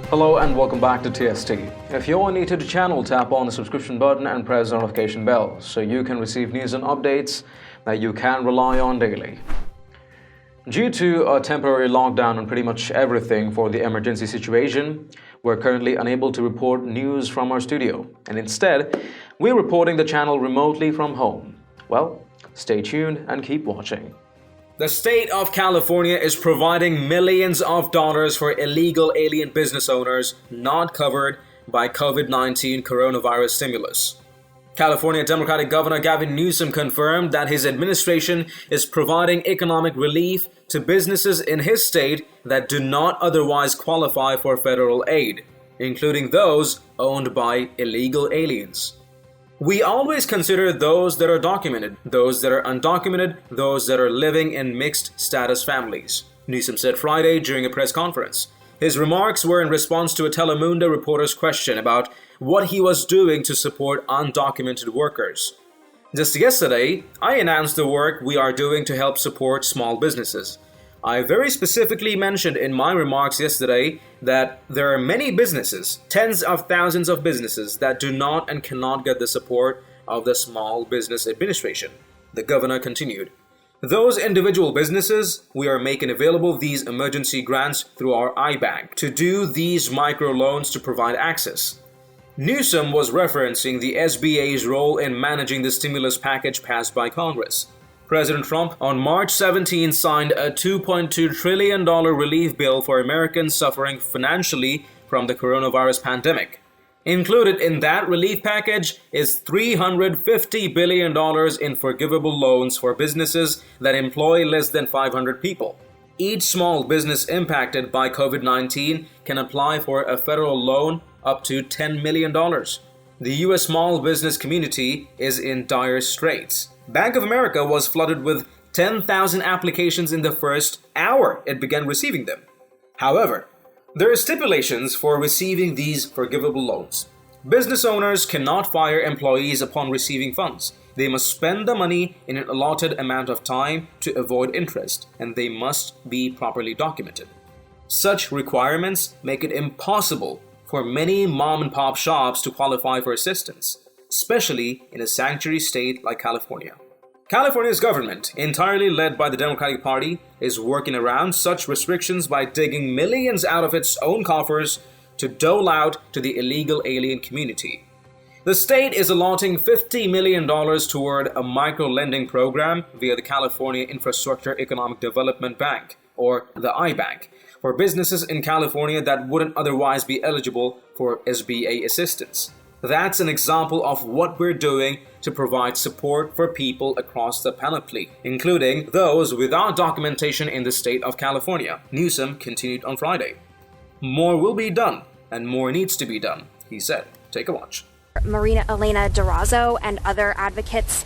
Hello and welcome back to TST. If you're new to the channel, tap on the subscription button and press the notification bell so you can receive news and updates that you can rely on daily. Due to a temporary lockdown on pretty much everything for the emergency situation, we're currently unable to report news from our studio, and instead, we're reporting the channel remotely from home. Well, stay tuned and keep watching. The state of California is providing millions of dollars for illegal alien business owners not covered by COVID-19 coronavirus stimulus. California Democratic Governor Gavin Newsom confirmed that his administration is providing economic relief to businesses in his state that do not otherwise qualify for federal aid, including those owned by illegal aliens. We always consider those that are documented, those that are undocumented, those that are living in mixed status families, Newsom said Friday during a press conference. His remarks were in response to a Telemundo reporter's question about what he was doing to support undocumented workers. Just yesterday, I announced the work we are doing to help support small businesses. I very specifically mentioned in my remarks yesterday that there are many businesses, tens of thousands of businesses, that do not and cannot get the support of the Small Business Administration. The governor continued. Those individual businesses, we are making available these emergency grants through our iBank to do these microloans to provide access. Newsom was referencing the SBA's role in managing the stimulus package passed by Congress. President Trump on March 17 signed a $2.2 trillion relief bill for Americans suffering financially from the coronavirus pandemic. Included in that relief package is $350 billion in forgivable loans for businesses that employ less than 500 people. Each small business impacted by COVID-19 can apply for a federal loan up to $10 million. The U.S. small business community is in dire straits. Bank of America was flooded with 10,000 applications in the first hour it began receiving them. However, there are stipulations for receiving these forgivable loans. Business owners cannot fire employees upon receiving funds. They must spend the money in an allotted amount of time to avoid interest, and they must be properly documented. Such requirements make it impossible for many mom-and-pop shops to qualify for assistance, especially in a sanctuary state like California. California's government, entirely led by the Democratic Party, is working around such restrictions by digging millions out of its own coffers to dole out to the illegal alien community. The state is allotting $50 million toward a micro-lending program via the California Infrastructure Economic Development Bank, or the iBank, for businesses in California that wouldn't otherwise be eligible for SBA assistance. That's an example of what we're doing to provide support for people across the panoply, including those without documentation in the state of California, Newsom continued on Friday. More will be done, and more needs to be done, he said. Take a watch. Marina Elena Durazo and other advocates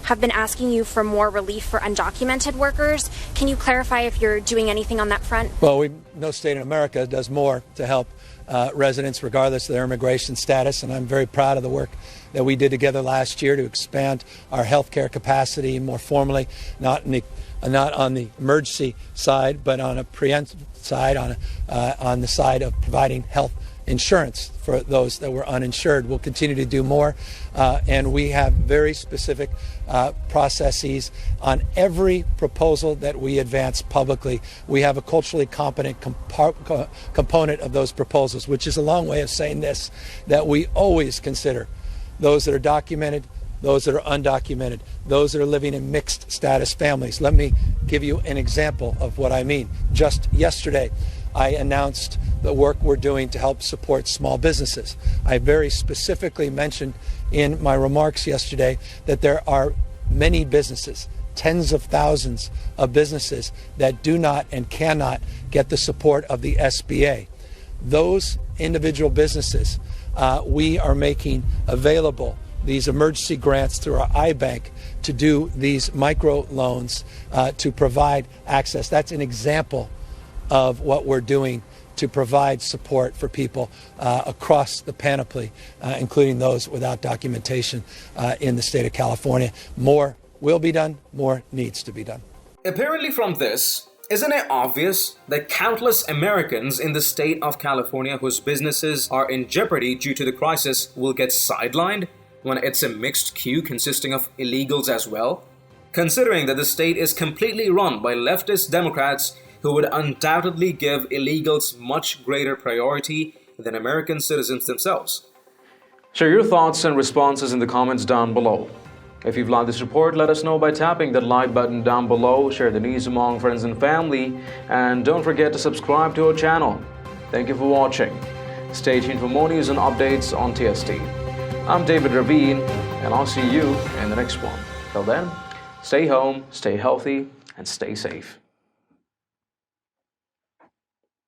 have been asking you for more relief for undocumented workers. Can you clarify if you're doing anything on that front? Well, no state in America does more to help residents regardless of their immigration status, and I'm very proud of the work that we did together last year to expand our healthcare capacity more formally, not on the emergency side, but on a preemptive side, on the side of providing health insurance for those that were uninsured. We'll continue to do more, and we have very specific processes on every proposal that we advance publicly. We have a culturally competent component of those proposals, which is a long way of saying this, that we always consider those that are documented, those that are undocumented, those that are living in mixed status families. Let me give you an example of what I mean. Just yesterday, I announced the work we're doing to help support small businesses. I very specifically mentioned in my remarks yesterday that there are many businesses, tens of thousands of businesses that do not and cannot get the support of the SBA. Those individual businesses, we are making available these emergency grants through our iBank to do these micro loans to provide access. That's an example of what we're doing to provide support for people across the panoply, including those without documentation in the state of California. More will be done, more needs to be done. Apparently from this, Isn't it obvious that countless Americans in the state of California whose businesses are in jeopardy due to the crisis will get sidelined when it's a mixed queue consisting of illegals as well? Considering that the state is completely run by leftist Democrats who would undoubtedly give illegals much greater priority than American citizens themselves. Share your thoughts and responses in the comments down below. If you've liked this report, let us know by tapping that like button down below, share the news among friends and family, and don't forget to subscribe to our channel. Thank you for watching. Stay tuned for more news and updates on TST. I'm David Ravine, and I'll see you in the next one. Till then, stay home, stay healthy, and stay safe.